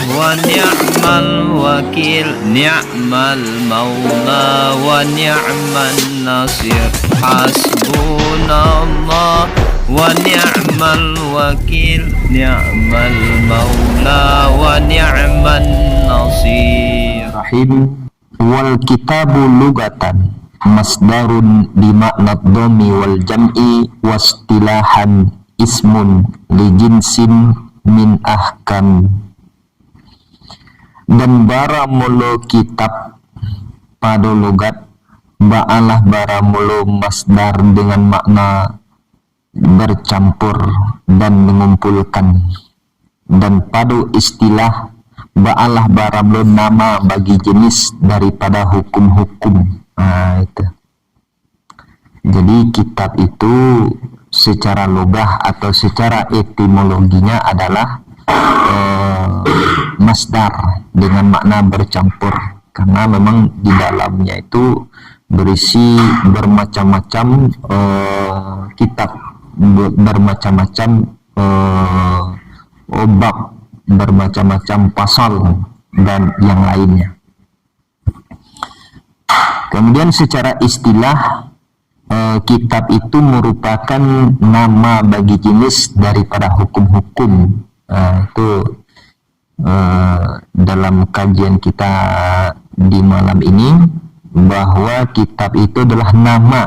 ونعم الوكيل نعم المولى ونعم النصير حسبنا الله ونعم الوكيل نعم المولى ونعم النصير. Rahim. Wal kitabu lugatan masdarun bimakna dhammi wal jam'i wastilahan ismun li jinsin min ahkam. Dan bara mulu kitab pada logat ba'alah bara mulu masdar dengan makna bercampur dan mengumpulkan, dan pada istilah ba'alah bara mulu nama bagi jenis daripada hukum-hukum. Itu. Jadi kitab itu secara lugah atau secara etimologinya adalah masdar dengan makna bercampur, karena memang di dalamnya itu berisi bermacam-macam kitab, bermacam-macam bab, bermacam-macam pasal dan yang lainnya. Kemudian secara istilah kitab itu merupakan nama bagi jenis daripada hukum-hukum. Itu dalam kajian kita di malam ini, bahwa kitab itu adalah nama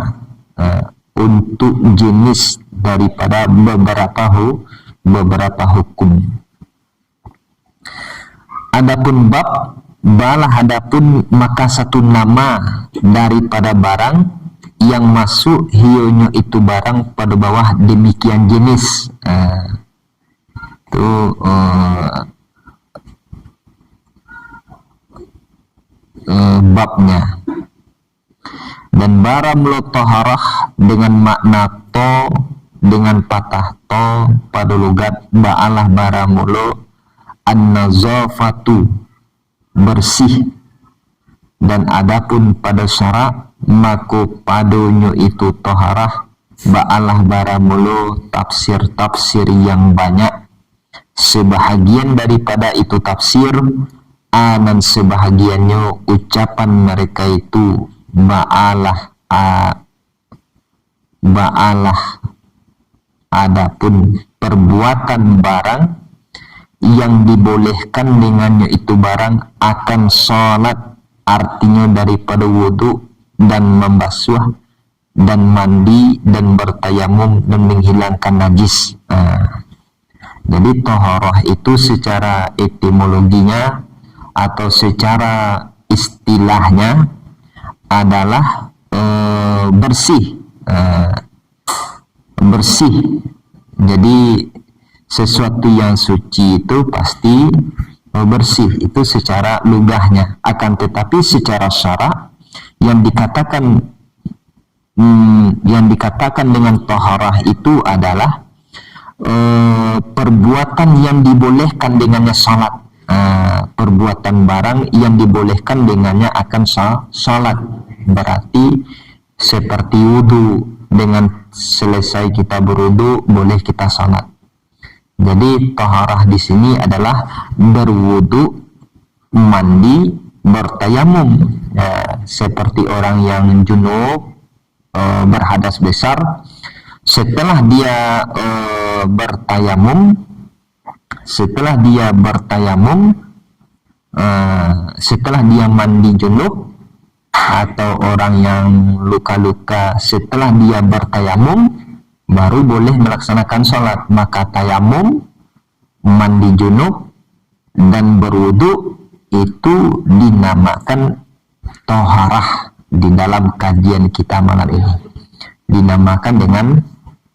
untuk jenis daripada beberapa hukum. Adapun bab, balah adapun maka satu nama daripada barang yang masuk hionyo itu barang pada bawah demikian jenis. Itu babnya. Dan bara mulu toharah dengan makna to dengan patah to pada logat ba'alah bara mulu an-nazafatu bersih. Dan adapun pada syarak maka padonyo itu toharah ba'alah bara mulu tafsir-tafsir yang banyak. Sebahagian daripada itu tafsir dan sebahagiannya ucapan mereka itu ba'alah adapun perbuatan barang yang dibolehkan dengannya itu barang akan sholat, artinya daripada wudhu dan membasuh dan mandi dan bertayamum dan menghilangkan najis. Jadi toharoh itu secara etimologinya atau secara istilahnya adalah bersih. Bersih. Jadi sesuatu yang suci itu pasti bersih, itu secara lugahnya. Akan tetapi secara syarak yang dikatakan dengan taharah itu adalah perbuatan yang dibolehkan dengannya salat. Perbuatan barang yang dibolehkan dengannya akan salat. Berarti seperti wudu, dengan selesai kita berwudu boleh kita salat. Jadi taharah di sini adalah berwudu, mandi, bertayamum. Seperti orang yang junub berhadas besar, setelah dia bertayamum, setelah dia mandi junub, atau orang yang luka-luka setelah dia bertayamum baru boleh melaksanakan sholat. Maka tayamum, mandi junub, dan berwudu itu dinamakan toharah. Di dalam kajian kita malam ini dinamakan dengan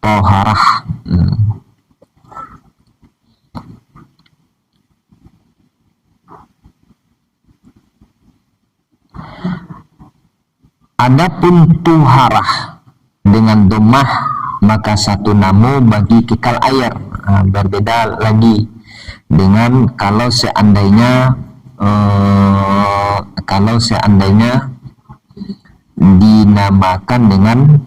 toharah. Adapun tuharah dengan domah maka satu nama bagi kekal air. Berbeda lagi dengan kalau seandainya dinamakan dengan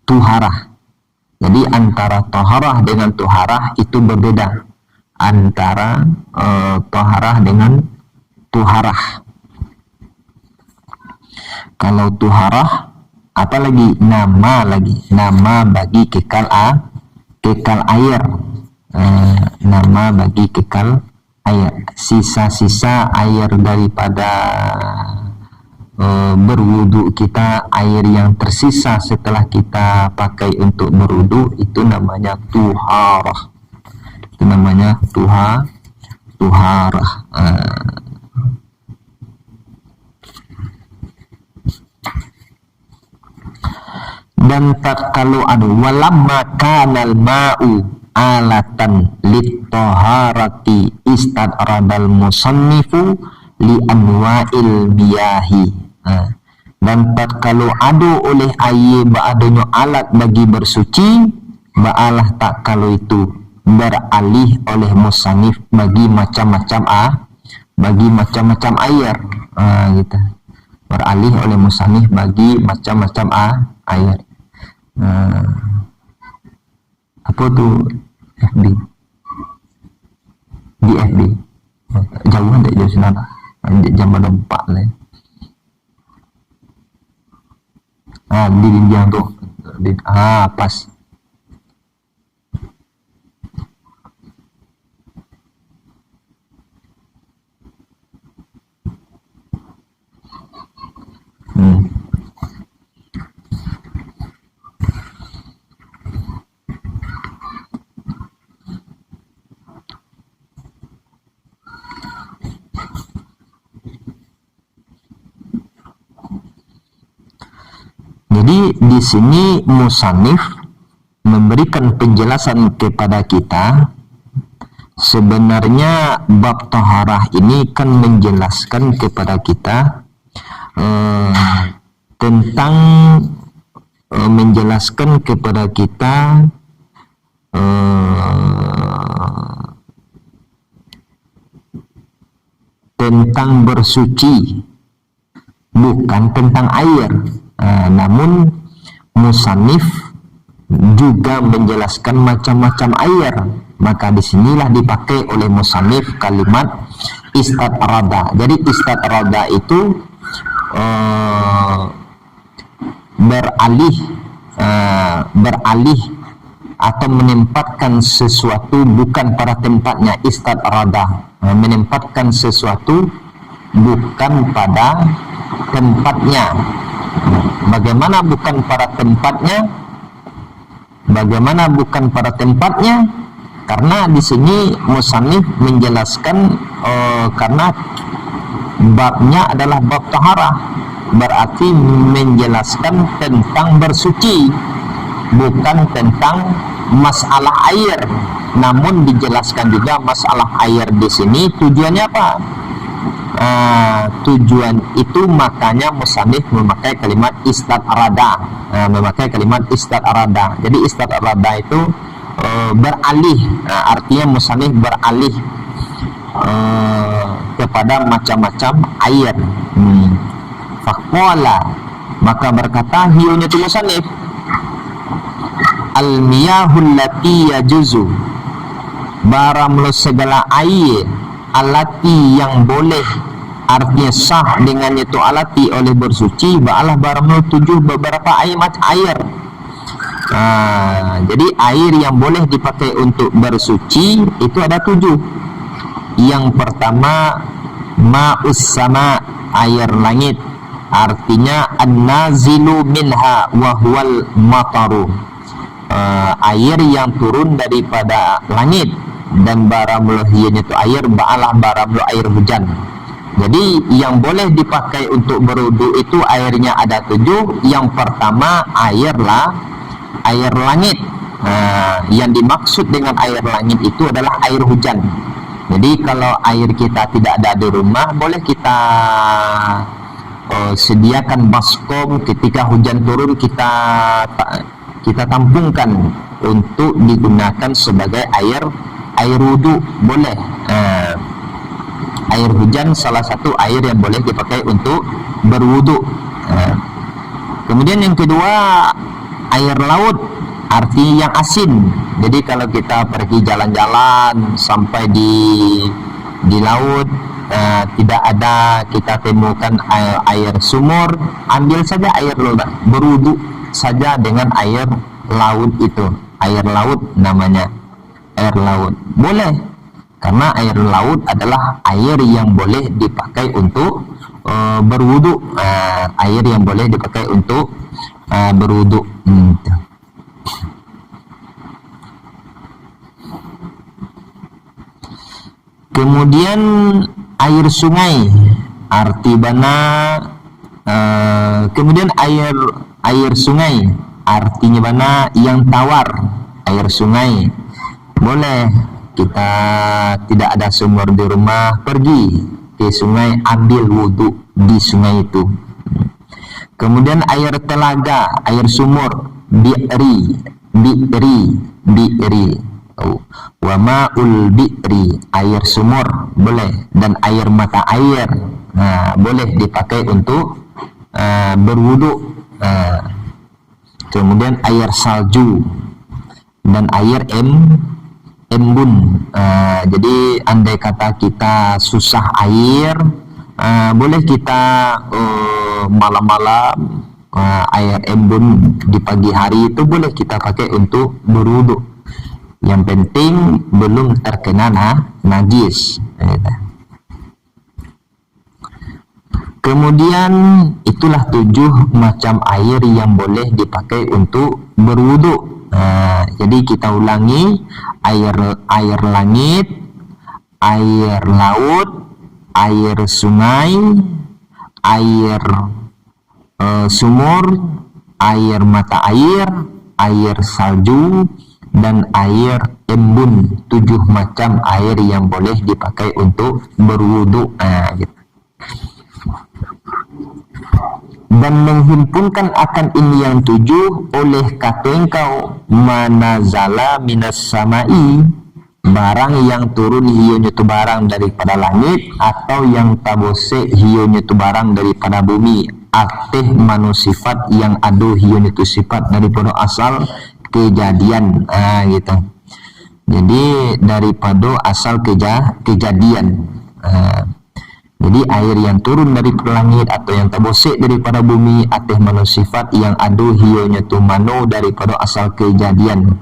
tuharah. Jadi antara toharah dengan tuharah itu berbeda. Antara toharah dengan tuharah. Kalau tuharah, apalagi nama bagi kekal air. Nama bagi kekal air. Sisa-sisa air daripada berwudu kita, air yang tersisa setelah kita pakai untuk berwudu, itu namanya tuharah. Itu namanya tuharah. Dan tatkala walamma kanal ma'u alatan lit-taharati istadradal musannifu li anwa'il biyahi. Dan tatkala ada oleh air adanya alat bagi bersuci, ba'alah tak kalau itu beralih oleh musannif bagi macam-macam air. Gitu. Beralih oleh musannif bagi macam-macam air. Apa tuh FB? Di FB. Jauhan tak jauh sana. Jam 4 lah. Di Dinjang tuh. Pas. Jadi di sini musannif memberikan penjelasan kepada kita, sebenarnya bab taharah ini kan menjelaskan kepada kita tentang tentang bersuci, bukan tentang air. Namun musannif juga menjelaskan macam-macam air, maka disinilah dipakai oleh musannif kalimat istadrada. Jadi istadrada itu beralih atau menempatkan sesuatu bukan pada tempatnya. Istadrada menempatkan sesuatu bukan pada tempatnya. Bagaimana bukan pada tempatnya? Karena di sini musannif menjelaskan karena babnya adalah bab taharah, berarti menjelaskan tentang bersuci, bukan tentang masalah air. Namun dijelaskan juga masalah air di sini tujuannya apa? Tujuan itu makanya musannif memakai kalimat istadrada. Jadi istadrada itu beralih, artinya musannif beralih kepada macam-macam air. Faqala, maka berkata hiunya itu musannif, al-miyahul lati yajuzu, baramlo segala air alati yang boleh, artinya sah dengan itu alati oleh bersuci, ba'alah baramno 7 beberapa air. Jadi air yang boleh dipakai untuk bersuci itu ada 7. Yang pertama ma'us sama, air langit, artinya an-nazilu minha wa huwal mataru, air yang turun daripada langit, dan baramul hiyanya itu air, ba'alah baramul air hujan. Jadi yang boleh dipakai untuk berwudu itu airnya ada 7. Yang pertama air langit. Yang dimaksud dengan air langit itu adalah air hujan. Jadi kalau air kita tidak ada di rumah, boleh kita sediakan baskom, ketika hujan turun kita tampungkan untuk digunakan sebagai air wudu, boleh. Air hujan salah satu air yang boleh dipakai untuk berwudu. Kemudian yang kedua air laut. arti yang asin. Jadi kalau kita pergi jalan-jalan sampai di laut, tidak ada kita temukan air sumur, ambil saja air laut, berwudu saja dengan air laut itu. Air laut namanya, air laut boleh, karena air laut adalah air yang boleh dipakai untuk berwudu, air yang boleh dipakai untuk berwudu. Kemudian air sungai, arti bana. Kemudian air sungai, artinya bana yang tawar. Air sungai boleh, kita tidak ada sumur di rumah, pergi ke sungai, ambil wudhu di sungai itu. Kemudian air telaga, air sumur, bi'ri. Wa ma'ul bi'ri, air sumur boleh, dan air mata air boleh dipakai untuk berwudu. Kemudian air salju dan air embun. Jadi andai kata kita susah air, boleh kita malam-malam air embun di pagi hari itu boleh kita pakai untuk berwudu. Yang penting belum terkena najis. Kemudian itulah 7 macam air yang boleh dipakai untuk berwudu. Jadi kita ulangi: air langit, air laut, air sungai, air sumur, air mata air salju, dan air embun. 7 macam air yang boleh dipakai untuk berwudu. Gitu. Dan menghimpunkan akan ini yang 7 oleh kata engkau, manazala minas samai, barang yang turun hionya itu barang daripada langit, atau yang tabose hionya itu barang daripada bumi, ateh manusifat yang adu hionya itu sifat daripada asal kejadian. Gitu. Jadi daripada asal kejadian. Jadi air yang turun dari langit atau yang terbosek daripada bumi, ateh manusifat yang adu hionya tu mano daripada asal kejadian.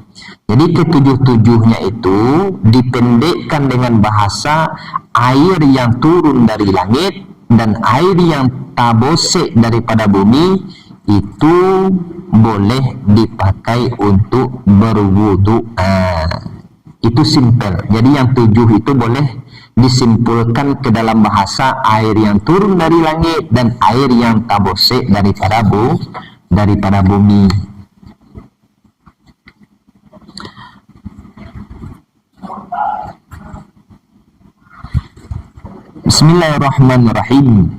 Jadi ketujuh-tujuhnya itu dipendekkan dengan bahasa air yang turun dari langit dan air yang tabosek daripada bumi itu boleh dipakai untuk berwudu. Itu simple. Jadi yang 7 itu boleh disimpulkan ke dalam bahasa air yang turun dari langit dan air yang tabosek daripada bumi. Bismillahirrahmanirrahim.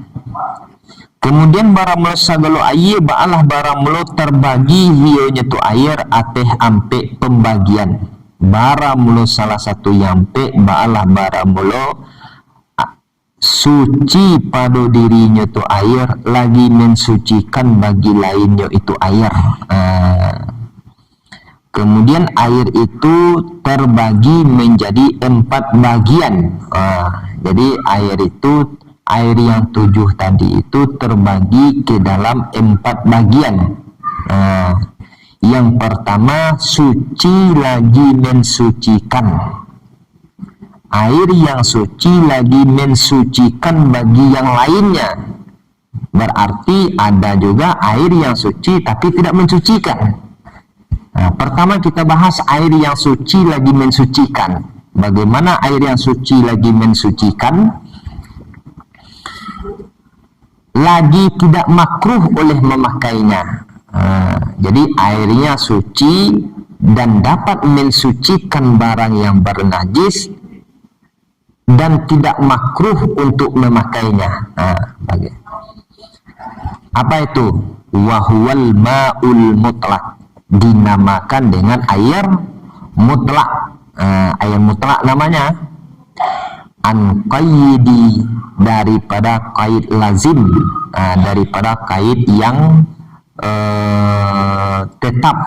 Kemudian bara mula sagalo air baalah bara mula terbagi hionya tu air ateh ampe pembagian. Bara mula salah satu yampe baalah bara mula suci pada dirinya tu air, lagi mensucikan bagi lainnya itu air. Kemudian air itu terbagi menjadi 4 bagian. Jadi air yang 7 tadi itu terbagi ke dalam 4 bagian. Yang pertama, suci lagi mensucikan. Air yang suci lagi mensucikan bagi yang lainnya. Berarti ada juga air yang suci tapi tidak mensucikan. Pertama kita bahas air yang suci lagi mensucikan. Bagaimana air yang suci lagi mensucikan? Lagi tidak makruh oleh memakainya. Jadi airnya suci dan dapat mensucikan barang yang bernajis dan tidak makruh untuk memakainya. Apa itu? Wahuwal ma'ul mutlak, dinamakan dengan air mutlak. Air mutlak namanya an qayyidi, daripada qaid lazim, daripada qaid yang tetap.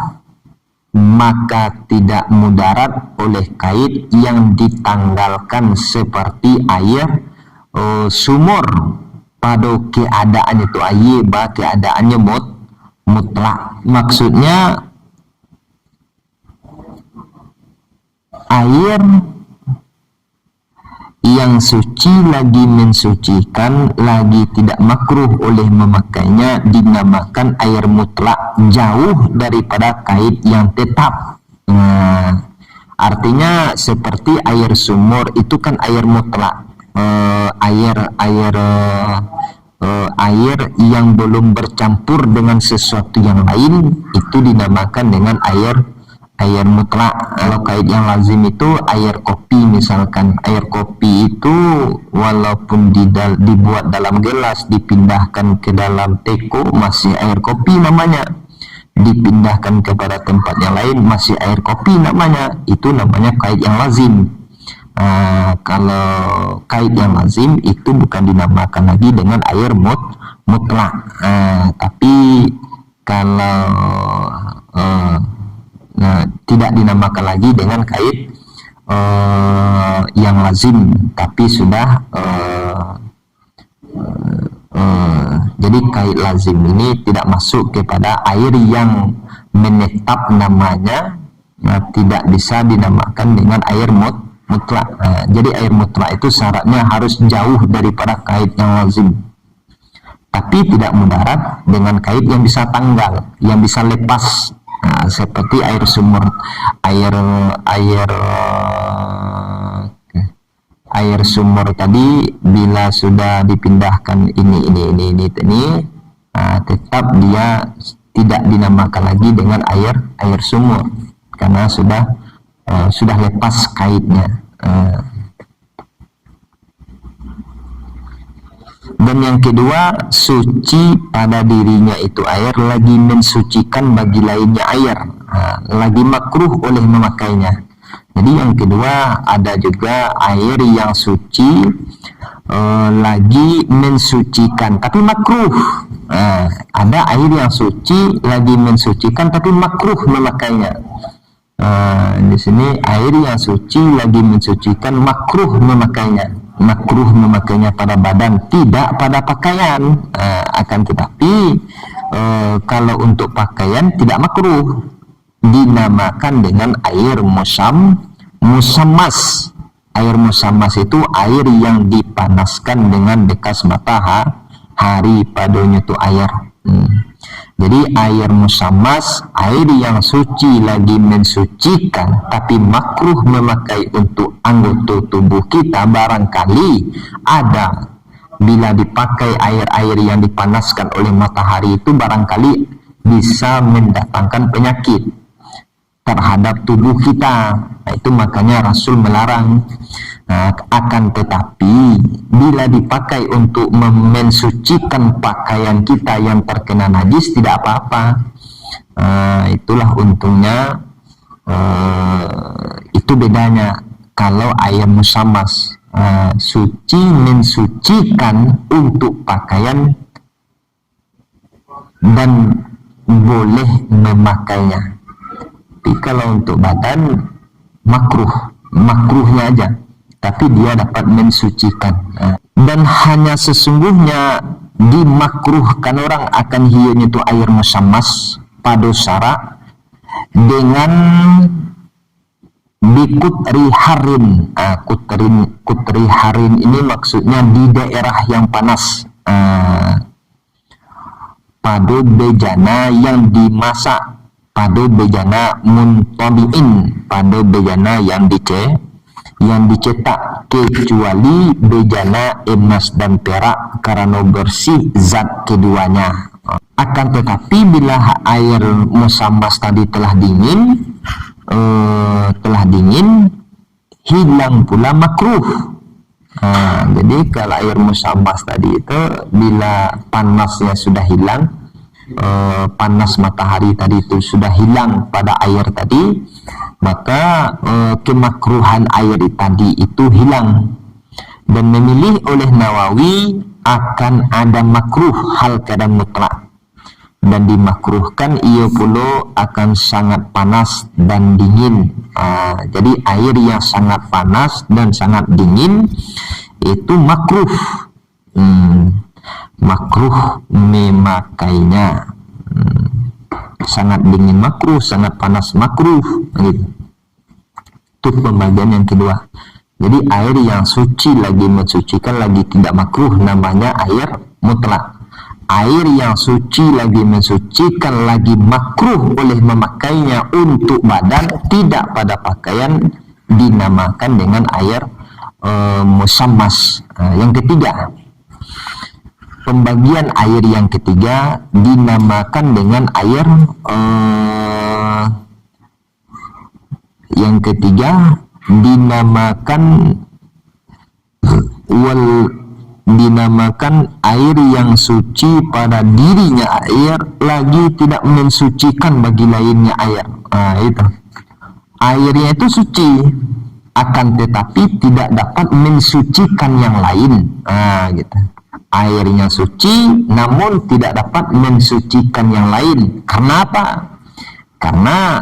maka tidak mudarat oleh kait yang ditanggalkan seperti air sumur pada keadaan itu air keadaannya mutlak. Maksudnya air yang suci lagi mensucikan, lagi tidak makruh oleh memakainya, dinamakan air mutlak, jauh daripada kait yang tetap. Artinya seperti air sumur itu kan air mutlak, air yang belum bercampur dengan sesuatu yang lain, itu dinamakan dengan air mutlak. Kalau kait yang lazim itu air kopi misalkan. Air kopi itu walaupun dibuat dalam gelas, dipindahkan ke dalam teko, masih air kopi namanya. Dipindahkan kepada tempat yang lain, masih air kopi namanya. Itu namanya kait yang lazim. Kalau kait yang lazim itu bukan dinamakan lagi dengan air mutlak. Tapi kalau tidak dinamakan lagi dengan kait yang lazim, tapi sudah jadi kait lazim ini tidak masuk kepada air yang menetap namanya, tidak bisa dinamakan dengan air mutlak. Jadi air mutlak itu syaratnya harus jauh daripada kait yang lazim, tapi tidak mudarat dengan kait yang bisa tanggal, yang bisa lepas. Seperti air sumur, air sumur tadi bila sudah dipindahkan ini tetap dia tidak dinamakan lagi dengan air sumur karena sudah lepas kaitnya. Dan yang kedua, suci pada dirinya itu air, lagi mensucikan bagi lainnya air, lagi makruh oleh memakainya. Jadi yang kedua, ada juga air yang suci lagi mensucikan tapi makruh. Ada air yang suci lagi mensucikan tapi makruh memakainya. Di sini air yang suci lagi mensucikan, makruh memakainya. Makruh memakainya pada badan, tidak pada pakaian. Akan tetapi kalau untuk pakaian tidak makruh, dinamakan dengan air musammas. Air musammas itu air yang dipanaskan dengan bekas matahari, padanya itu air. Jadi air musammas, air yang suci lagi mensucikan tapi makruh memakai untuk anggota tubuh kita, barangkali ada bila dipakai air-air yang dipanaskan oleh matahari itu barangkali bisa mendatangkan penyakit terhadap tubuh kita. Itu makanya Rasul melarang. Akan tetapi bila dipakai untuk mensucikan pakaian kita yang terkena najis tidak apa-apa. Itulah untungnya, itu bedanya. Kalau air musammas suci mensucikan untuk pakaian dan boleh memakainya. Tapi kalau untuk badan makruhnya aja, tapi dia dapat mensucikan. Dan hanya sesungguhnya dimakruhkan orang akan hiunya itu air musammas pada syarat dengan bikutri harin. Kutri harin ini maksudnya di daerah yang panas, pada bejana yang dimasak, pada bejana muntabiin, pada bejana yang dicetak, kecuali bejana emas dan perak karena bersih zat keduanya. Akan tetapi bila air musammas tadi telah dingin, hilang pula makruh. Jadi kalau air musammas tadi itu bila panasnya sudah hilang, panas matahari tadi itu sudah hilang pada air tadi, maka kemakruhan air tadi itu hilang. Dan memilih oleh Nawawi akan ada makruh hal keadaan mutlak. dan dimakruhkan ia pula akan sangat panas dan dingin. Jadi air yang sangat panas dan sangat dingin itu makruh. Makruh memakainya. Sangat dingin makruh, sangat panas makruh, gitu. Itu pembagian yang kedua. Jadi air yang suci lagi mensucikan lagi tidak makruh, namanya air mutlak. Air yang suci lagi mensucikan lagi makruh oleh memakainya untuk badan, tidak pada pakaian, dinamakan dengan air musammas. Yang ketiga, pembagian air yang ketiga dinamakan dengan air yang ketiga dinamakan dinamakan air yang suci pada dirinya air lagi tidak mensucikan bagi lainnya air. Itu airnya itu suci akan tetapi tidak dapat mensucikan yang lain. Gitu. Airnya suci namun tidak dapat mensucikan yang lain. Karena apa? Karena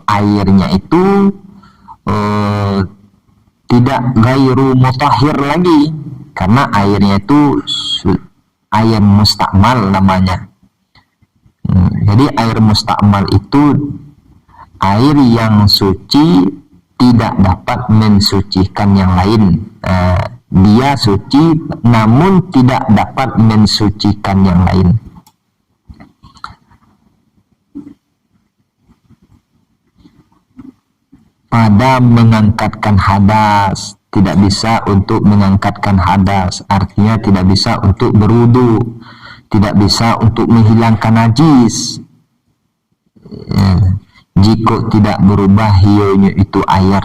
airnya itu tidak gairu mutahhir lagi, karena airnya itu air mustakmal namanya. Jadi air mustakmal itu air yang suci tidak dapat mensucikan yang lain. Dia suci namun tidak dapat mensucikan yang lain. Pada mengangkatkan hadas, tidak bisa untuk mengangkatkan hadas, artinya tidak bisa untuk berwudu, tidak bisa untuk menghilangkan najis. Jika tidak berubah hionya itu air,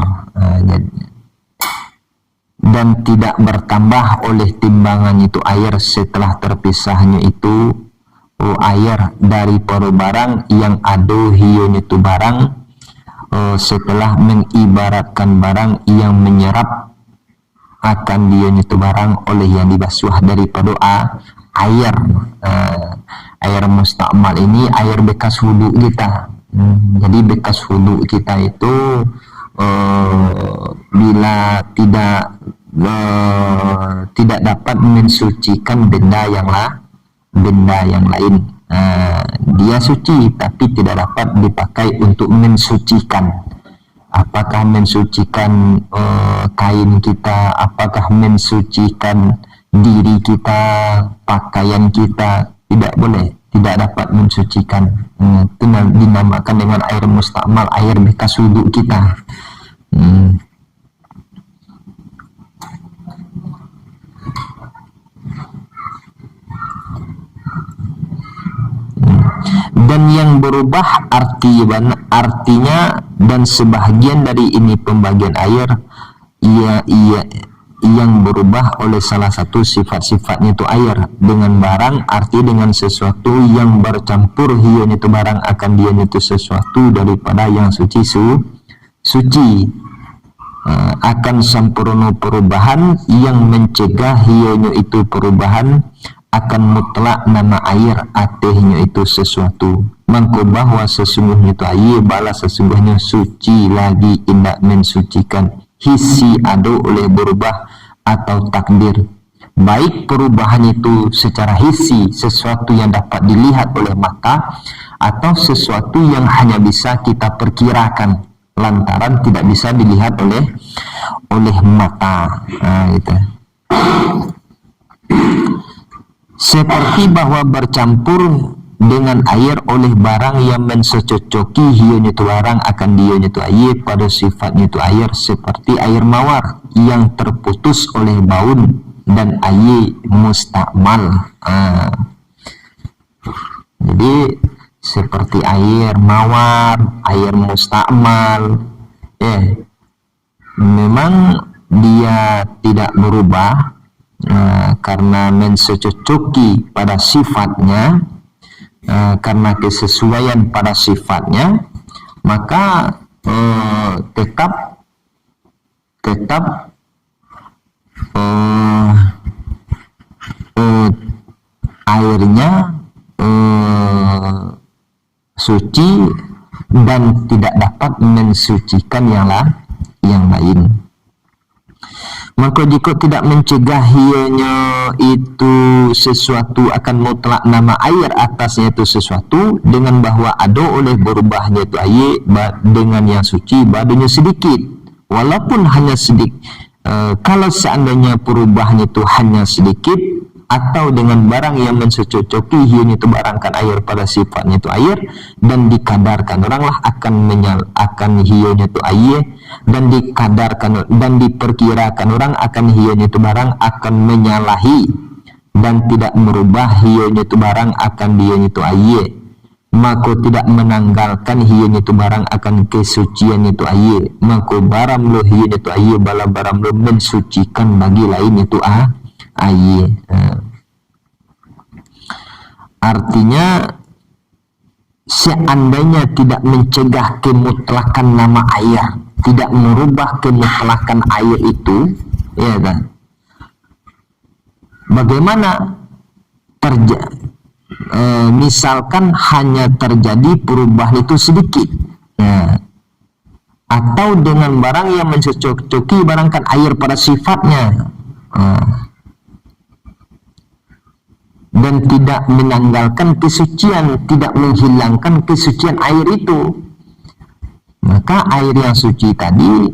dan tidak bertambah oleh timbangan itu air setelah terpisahnya itu air dari barang yang ada hionya itu barang. Setelah mengibaratkan barang yang menyerap akan dia itu barang oleh yang dibasuh daripada air. Air mustakmal ini air bekas wudu kita. Jadi bekas wudu kita itu bila tidak dapat mensucikan benda yang lain. Dia suci tapi tidak dapat dipakai untuk mensucikan. Apakah mensucikan kain kita, apakah mensucikan diri kita, pakaian kita, tidak boleh, tidak dapat mensucikan. Itu dinamakan dengan air mustakmal, air bekas wudu kita. Dan yang berubah artinya dan sebahagian dari ini pembagian air yang berubah oleh salah satu sifat-sifatnya itu air dengan barang, arti dengan sesuatu yang bercampur hionya itu barang akan dia itu sesuatu daripada yang suci akan sempurna perubahan yang mencegah hionya itu perubahan akan mutlak nama air atehnya itu sesuatu mangko bahwa sesungguhnya itu air bala sesungguhnya suci lagi indak mensucikan hisi ado oleh berubah atau takdir, baik perubahan itu secara hisi sesuatu yang dapat dilihat oleh mata atau sesuatu yang hanya bisa kita perkirakan lantaran tidak bisa dilihat oleh mata. Gitu. Seperti bahwa bercampur dengan air oleh barang yang mensecocoki hionya itu barang akan dionya itu air pada sifatnya itu air, seperti air mawar yang terputus oleh baun dan air mustakmal. Jadi seperti air mawar, air mustakmal, memang dia tidak berubah karena mensecocoki pada sifatnya, karena kesesuaian pada sifatnya, maka tetap airnya suci dan tidak dapat mensucikan yang lain. Maka jika tidak mencegah ianya itu sesuatu akan mutlak nama air atasnya itu sesuatu dengan bahwa ada oleh berubahnya itu air dengan yang suci badannya sedikit walaupun hanya sedikit. Kalau seandainya perubahannya itu hanya sedikit atau dengan barang yang mencocoki hianya itu barangkan air pada sifatnya itu air dan dikadarkan oranglah akan hianya itu air dan dikadarkan dan diperkirakan orang akan hianya itu barang akan menyalahi dan tidak merubah hianya itu barang akan dianya itu air, maka tidak menanggalkan hianya itu barang akan kesucian itu air, maka barang lo hianya itu air bala barang lo mensucikan bagi lain itu air. Artinya seandainya tidak mencegah kemutlakan nama air, tidak merubah kemutlakan air itu, ya kan? Bagaimana misalkan hanya terjadi perubahan itu sedikit, ya. Atau dengan barang yang mencocoki barangkan air pada sifatnya, dan tidak menanggalkan kesucian, tidak menghilangkan kesucian air itu, maka air yang suci tadi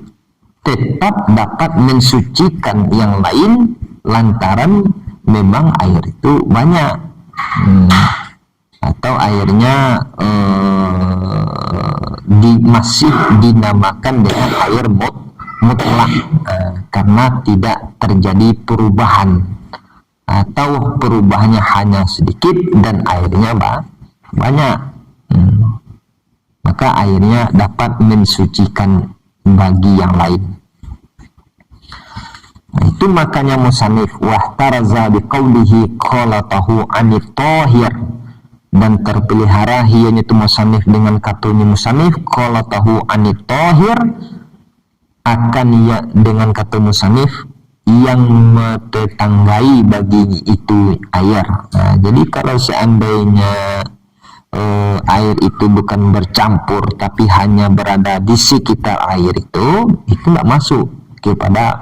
tetap dapat mensucikan yang lain lantaran memang air itu banyak, atau airnya masih dinamakan dengan air mutlak karena tidak terjadi perubahan atau perubahannya hanya sedikit dan airnya banyak, maka airnya dapat mensucikan bagi yang lain. Nah, itu makanya musannif wahtaraza biqaulihi qalatahu anit tahir, dan terpelihara hianya itu musannif dengan katanya musannif qalatahu anit tahir, akan ya dengan kata musannif yang tetanggai bagi itu air. Nah, jadi kalau seandainya air itu bukan bercampur tapi hanya berada di sekitar air itu nggak masuk kepada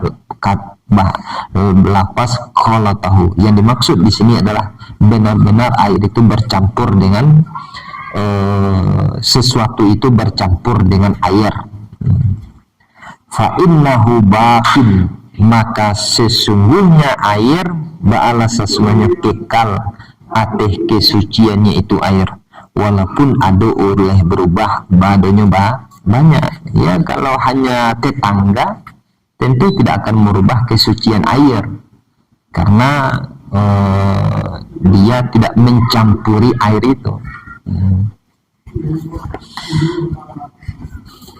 lapas qalatahu. Yang dimaksud di sini adalah benar-benar air itu bercampur dengan sesuatu itu bercampur dengan air. Fa innahu baqin, maka sesungguhnya air ba'ala sesuanya kekal ateh kesuciannya itu air walaupun ada oleh berubah badannya banyak. Ya, kalau hanya tetangga tentu tidak akan merubah kesucian air karena dia tidak mencampuri air itu.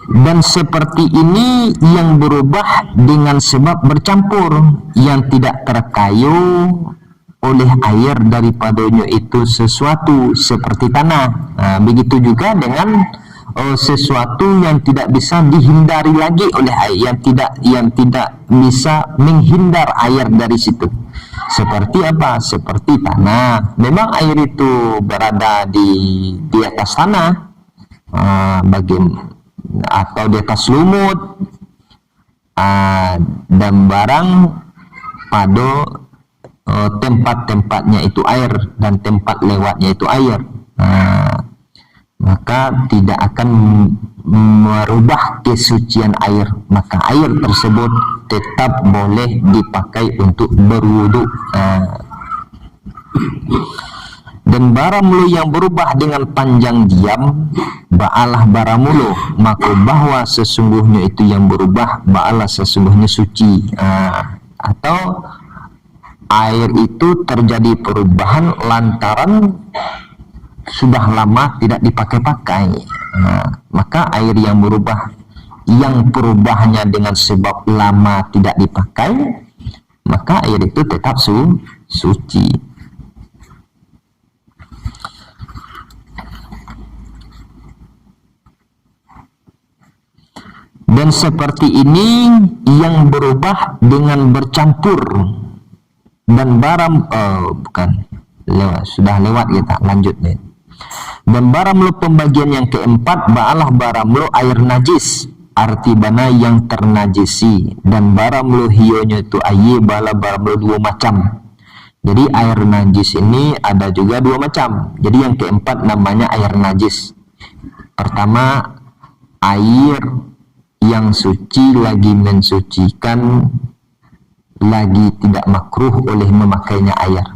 Dan seperti ini yang berubah dengan sebab bercampur yang tidak terkayu oleh air daripadanya itu sesuatu seperti tanah. Nah, begitu juga dengan sesuatu yang tidak bisa dihindari lagi oleh air, yang tidak bisa menghindar air dari situ. Seperti apa? Seperti tanah. Memang air itu berada di atas tanah, atau di atas lumut, dan barang pada tempat-tempatnya itu air dan tempat lewatnya itu air, maka tidak akan merubah kesucian air, maka air tersebut tetap boleh dipakai untuk berwudu. Dan baramulu yang berubah dengan panjang diam ba'alah baramulu, maka bahwa sesungguhnya itu yang berubah ba'alah sesungguhnya suci. Atau air itu terjadi perubahan lantaran sudah lama tidak dipakai-pakai, maka air yang berubah, yang perubahannya dengan sebab lama tidak dipakai, maka air itu tetap suci. Dan seperti ini yang berubah dengan bercampur dan sudah lewat kita lanjut nih. Dan baramlo pembagian yang keempat, ba'alah baramlo air najis, arti bana yang ternajisi, dan baramlo hionyo itu aye bala baramlo dua macam. Jadi air najis ini ada juga dua macam. Jadi yang keempat namanya air najis. Pertama, air yang suci lagi mensucikan, lagi tidak makruh oleh memakainya air.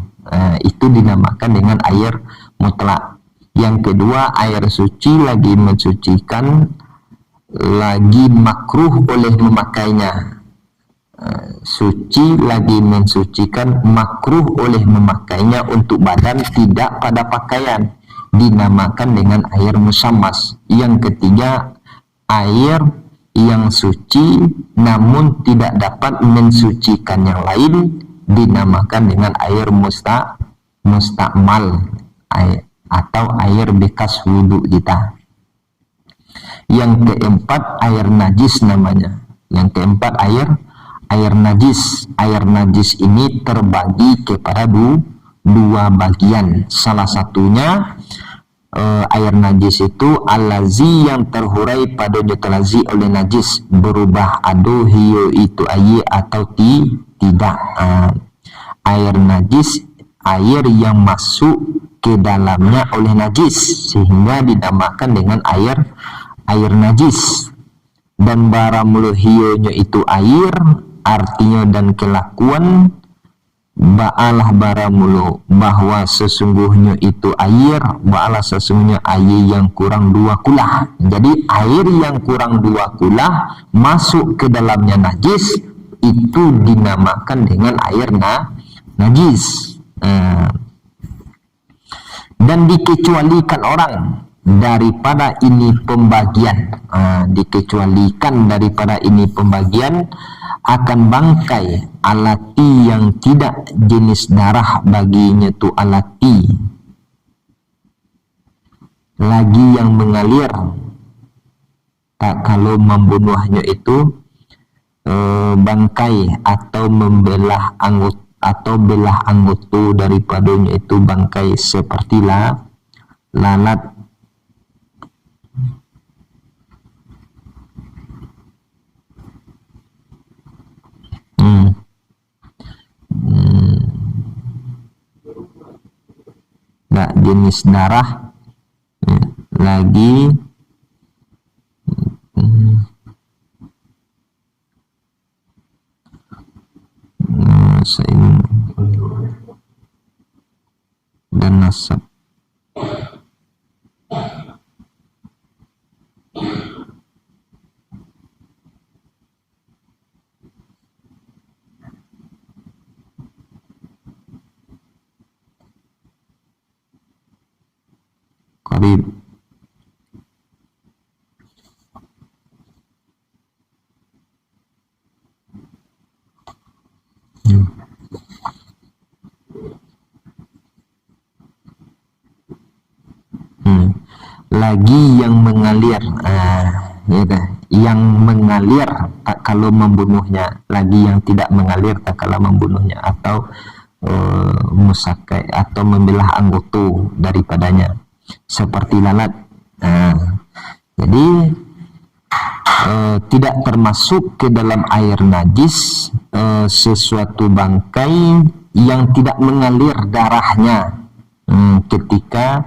Itu dinamakan dengan air mutlak. Yang kedua, air suci lagi mensucikan, lagi makruh oleh memakainya. Suci lagi mensucikan, makruh oleh memakainya untuk badan, tidak pada pakaian, dinamakan dengan air musammas. Yang ketiga, air yang suci namun tidak dapat mensucikan yang lain, dinamakan dengan air mustakmal atau air bekas wudhu kita. Yang keempat, air najis namanya. Yang keempat, air najis. Air najis ini terbagi kepada dua bagian. Salah satunya air najis itu alazi yang terhurai pada ditelazi oleh najis, berubah ado hiyo itu aye atau tidak. Air najis air yang masuk ke dalamnya oleh najis, sehingga dinamakan dengan air najis. Dan baramlo hiyonyo itu air, artinya dan kelakuan, ba'alah baramulo bahwa sesungguhnya itu air, ba'alah sesungguhnya air yang kurang 2 kulah. Jadi air yang kurang 2 kulah masuk ke dalamnya najis, itu dinamakan dengan air najis. Dan dikecualikan orang daripada ini pembagian, dikecualikan daripada ini pembagian akan bangkai alati yang tidak jenis darah baginya tu alati lagi yang mengalir, tak kalau membunuhnya itu bangkai atau membelah anggota atau belah anggota daripadanya itu bangkai seperti lalat. Nah, jenis darah lagi dan nasab. Qarib. Lagi yang mengalir, yang mengalir tak kalau membunuhnya, lagi yang tidak mengalir tak kalau membunuhnya, atau musakai atau membelah anggota daripadanya seperti lalat. Jadi tidak termasuk ke dalam air najis sesuatu bangkai yang tidak mengalir darahnya ketika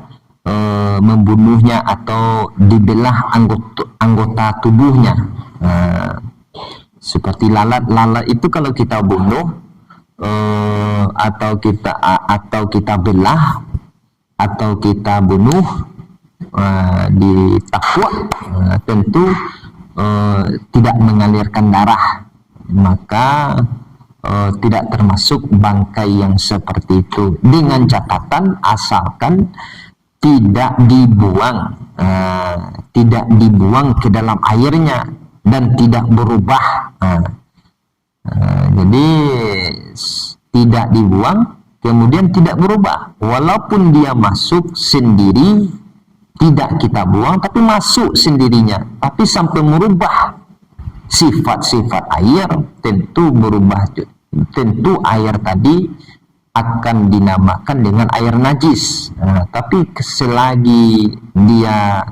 membunuhnya atau dibelah anggota tubuhnya. Seperti lalat itu kalau kita bunuh atau kita belah atau kita bunuh di takwa, tentu tidak mengalirkan darah, maka tidak termasuk bangkai yang seperti itu, dengan catatan asalkan tidak dibuang ke dalam airnya dan tidak berubah. Jadi tidak dibuang kemudian tidak berubah, walaupun dia masuk sendiri, tidak kita buang tapi masuk sendirinya, tapi sampai merubah sifat-sifat air, tentu berubah. Tentu air tadi akan dinamakan dengan air najis. Tapi selagi dia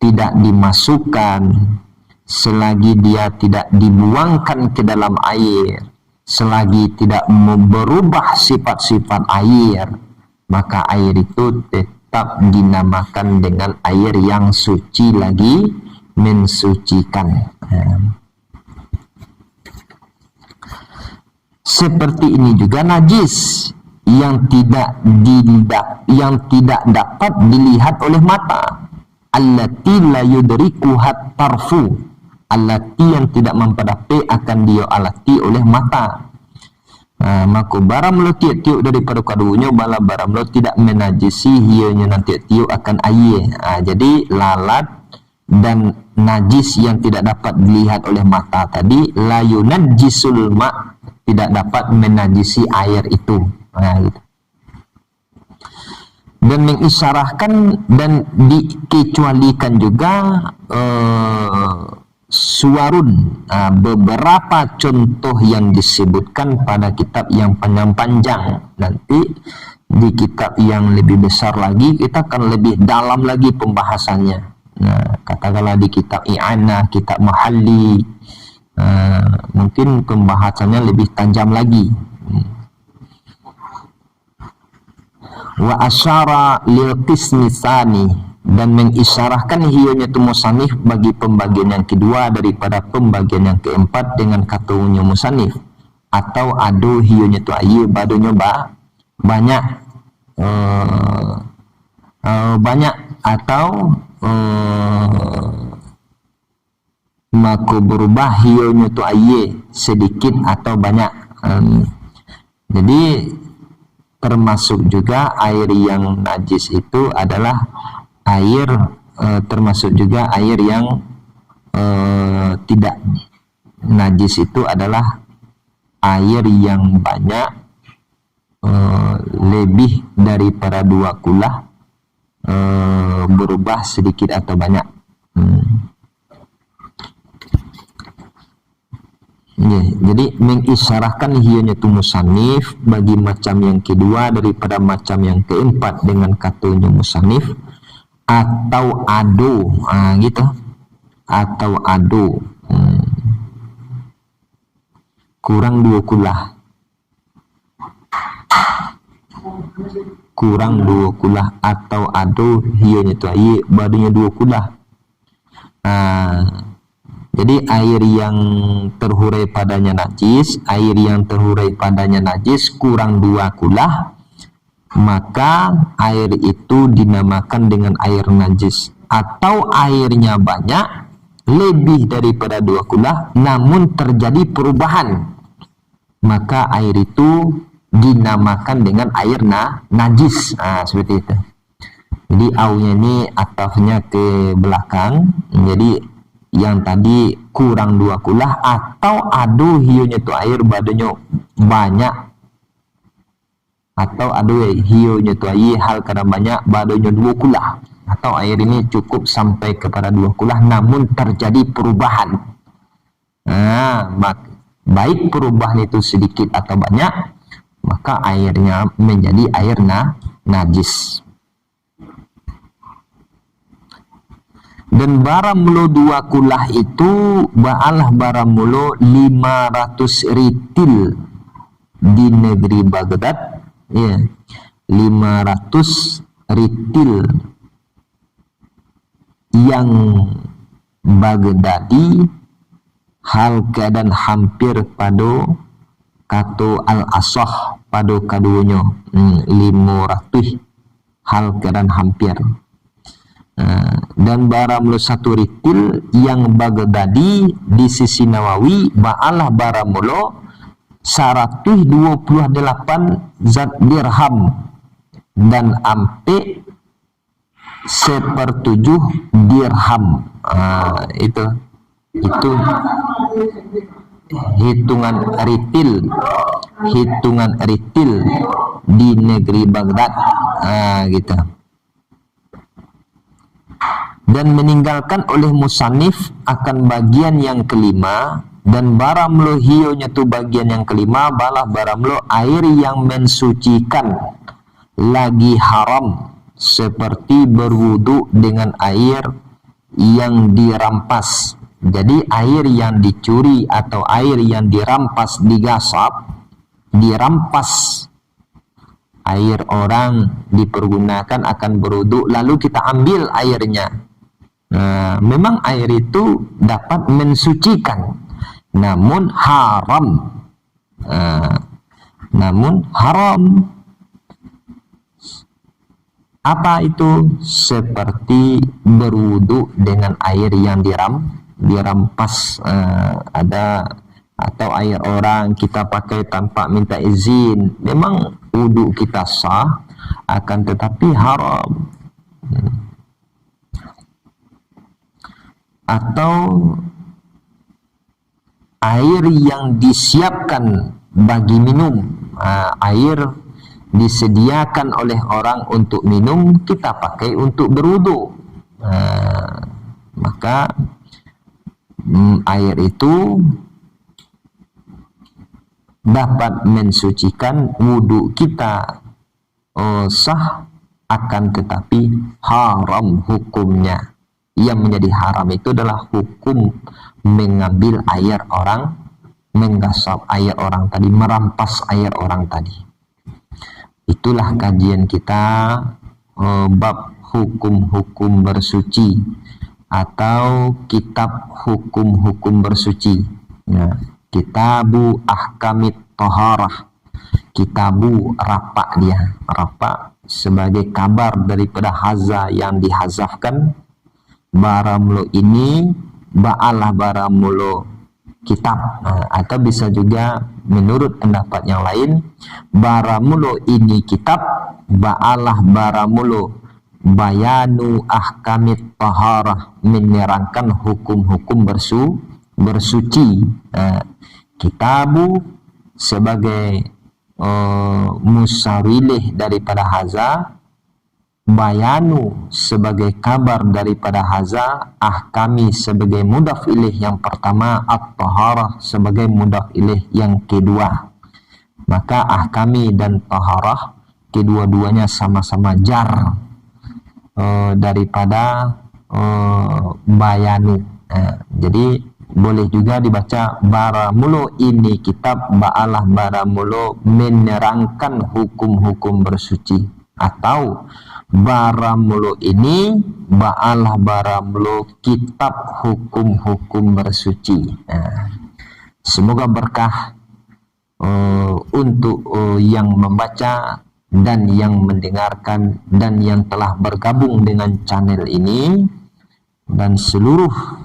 tidak dimasukkan, selagi dia tidak dibuangkan ke dalam air, selagi tidak berubah sifat-sifat air, maka air itu tetap dinamakan dengan air yang suci lagi mensucikan. Seperti ini juga najis yang tidak dapat dilihat oleh mata, allati la yudrikuha tarfu, allati yang tidak memperdapat akan dia alati oleh mata. Maka barang melo tiup-tiup daripada kadunya, bala barang melo tidak menajisi hionya nanti tiup akan air. Jadi lalat dan najis yang tidak dapat dilihat oleh mata tadi, la yunajjisul ma, tidak dapat menajisi air itu. Gitu. Dan mengisyarahkan dan dikecualikan juga suwarun, beberapa contoh yang disebutkan pada kitab yang panjang-panjang. Nanti di kitab yang lebih besar lagi kita akan lebih dalam lagi pembahasannya. Katakanlah di kitab I'anah, kitab Mahalli, mungkin pembahasannya lebih tajam lagi. Wa asyara lil qismi tsani, dan mengisyarahkan hionya tu musannif bagi pembagian yang kedua daripada pembagian yang keempat dengan katanya musannif, atau adu hionya tu ayu badunya banyak, banyak atau maka berubah hionya tu aye sedikit atau banyak. Jadi termasuk juga air yang najis itu adalah air, termasuk juga air yang tidak najis itu adalah air yang banyak, lebih daripada 2 kulah, berubah sedikit atau banyak. Jadi mengisyarahkan hionya tu musannif bagi macam yang kedua daripada macam yang keempat dengan katanya musannif, atau adu, gitu, atau adu, kurang 2 kulah, kurang 2 kulah, atau adu hionya tu air badunya 2 kulah. Jadi air yang terhurai padanya najis, air yang terhurai padanya najis kurang 2 kulah, maka air itu dinamakan dengan air najis. Atau airnya banyak, lebih daripada 2 kulah, namun terjadi perubahan, maka air itu dinamakan dengan air najis. Seperti itu. Jadi aunya ini atafnya ke belakang. Jadi yang tadi kurang 2 kulah, atau adu hionya tu air badunya banyak, atau adu hionya tu air hal kadang banyak badunya 2 kulah, atau air ini cukup sampai kepada 2 kulah namun terjadi perubahan. Baik perubahan itu sedikit atau banyak, maka airnya menjadi air najis. Dan barang mulo 2 kulah itu ba'alah barang mulo 500 ritil di negeri Baghdad, ya, 500 ritil yang Baghdadi hal keadaan hampir pada kata al-asah pada kadunya 500 hal keadaan hampir. Dan barang mulo 1 ritil yang Baghdadi di sisi Nawawi ba'alah barang mulo 128 zat dirham dan ampe 1/7 dirham. Itu hitungan ritil di negeri Baghdad, gitu. Dan meninggalkan oleh musannif akan bagian yang kelima, Dan baramlo hionya tu bagian yang kelima, balah baramlo air yang mensucikan lagi haram, seperti berwudu dengan air yang dirampas. Jadi air yang dicuri atau air yang dirampas, digasap, dirampas, air orang dipergunakan akan berwudu, lalu kita ambil airnya. Memang air itu dapat mensucikan, namun haram. Namun haram. Apa itu? Seperti berwudu dengan air yang dirampas, ada, atau air orang kita pakai tanpa minta izin. Memang wudu kita sah, akan tetapi haram. Atau air yang disiapkan bagi minum, air disediakan oleh orang untuk minum, kita pakai untuk berwudu, maka air itu dapat mensucikan wudu kita, sah, akan tetapi haram hukumnya. Yang menjadi haram itu adalah hukum mengambil air orang, menggasap air orang tadi, merampas air orang tadi. Itulah kajian kita bab hukum-hukum bersuci atau kitab hukum-hukum bersuci. Kitabu ahkamit taharah. Kitabu rapak dia. Rapak sebagai kabar daripada haza yang dihazafkan. Baramlo ini ba'alah baramlo kitab, atau bisa juga menurut pendapat yang lain, baramulo ini kitab, ba'alah baramulo bayanu ahkamit taharah, menerangkan hukum-hukum bersuci. Kitabu sebagai musawilih daripada haza, bayanu sebagai kabar daripada haza, ahkami sebagai mudhaf ilaih yang pertama, at-taharah sebagai mudhaf ilaih yang kedua. Maka ahkami dan taharah kedua-duanya sama-sama jar daripada bayanu. Jadi boleh juga dibaca baramulo ini kitab, ba'alah baramulo menerangkan hukum-hukum bersuci, atau baramulo ini ba'alah baramulo kitab hukum-hukum bersuci. Semoga berkah untuk yang membaca dan yang mendengarkan dan yang telah bergabung dengan channel ini, dan seluruh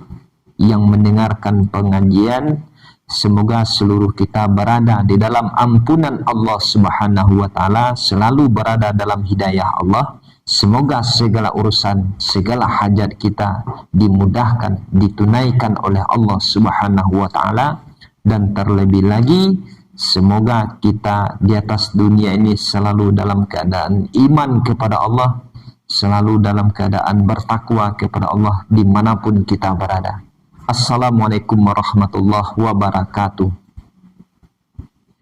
yang mendengarkan pengajian. Semoga seluruh kita berada di dalam ampunan Allah Subhanahu wa Ta'ala, selalu berada dalam hidayah Allah. Semoga segala urusan, segala hajat kita dimudahkan, ditunaikan oleh Allah Subhanahu wa Ta'ala. Dan terlebih lagi, semoga kita di atas dunia ini selalu dalam keadaan iman kepada Allah, selalu dalam keadaan bertakwa kepada Allah dimanapun kita berada. Assalamualaikum warahmatullahi wabarakatuh.